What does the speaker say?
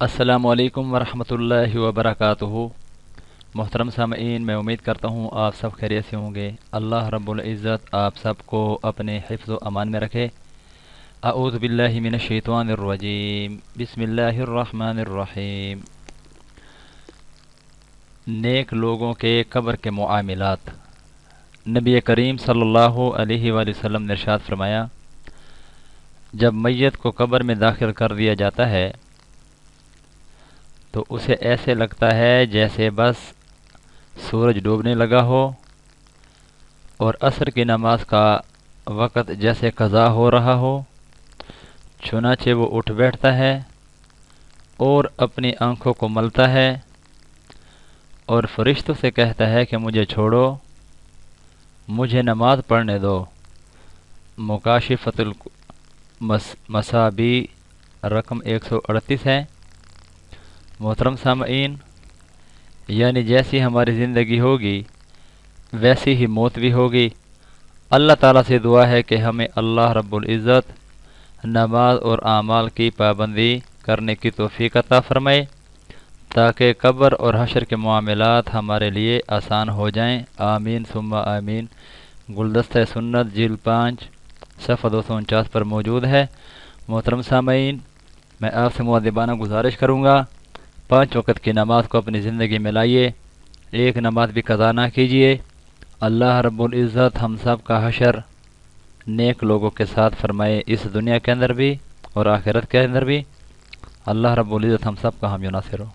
السلام علیکم ورحمۃ اللہ وبرکاتہ۔ محترم سامعین، میں امید کرتا ہوں آپ سب خیریت سے ہوں گے۔ اللہ رب العزت آپ سب کو اپنے حفظ و امان میں رکھے۔ اعوذ باللہ من الشیطان الرجیم، بسم اللہ الرحمن الرحیم۔ نیک لوگوں کے قبر کے معاملات۔ نبی کریم صلی اللہ علیہ وآلہ وسلم نے ارشاد فرمایا، جب میت کو قبر میں داخل کر دیا جاتا ہے تو اسے ایسے لگتا ہے جیسے بس سورج ڈوبنے لگا ہو اور عصر کی نماز کا وقت جیسے قضا ہو رہا ہو۔ چنانچہ وہ اٹھ بیٹھتا ہے اور اپنی آنکھوں کو ملتا ہے اور فرشتوں سے کہتا ہے کہ مجھے چھوڑو، مجھے نماز پڑھنے دو۔ مکاشفۃ المصابیح رقم 138 ہے۔ محترم سامعین، یعنی جیسی ہماری زندگی ہوگی ویسی ہی موت بھی ہوگی۔ اللہ تعالیٰ سے دعا ہے کہ ہمیں اللہ رب العزت نماز اور اعمال کی پابندی کرنے کی توفیق عطا فرمائے تاکہ قبر اور حشر کے معاملات ہمارے لیے آسان ہو جائیں۔ آمین ثم آمین۔ گلدستہ سنت جلد 5 صفحہ 249 پر موجود ہے۔ محترم سامعین، میں آپ سے مؤدبانہ گزارش کروں گا، 5 وقت کی نماز کو اپنی زندگی میں لائیے، ایک نماز بھی قضا نہ کیجیے۔ اللہ رب العزت ہم سب کا حشر نیک لوگوں کے ساتھ فرمائے، اس دنیا کے اندر بھی اور آخرت کے اندر بھی۔ اللہ رب العزت ہم سب کا حامی و ناصر ہو۔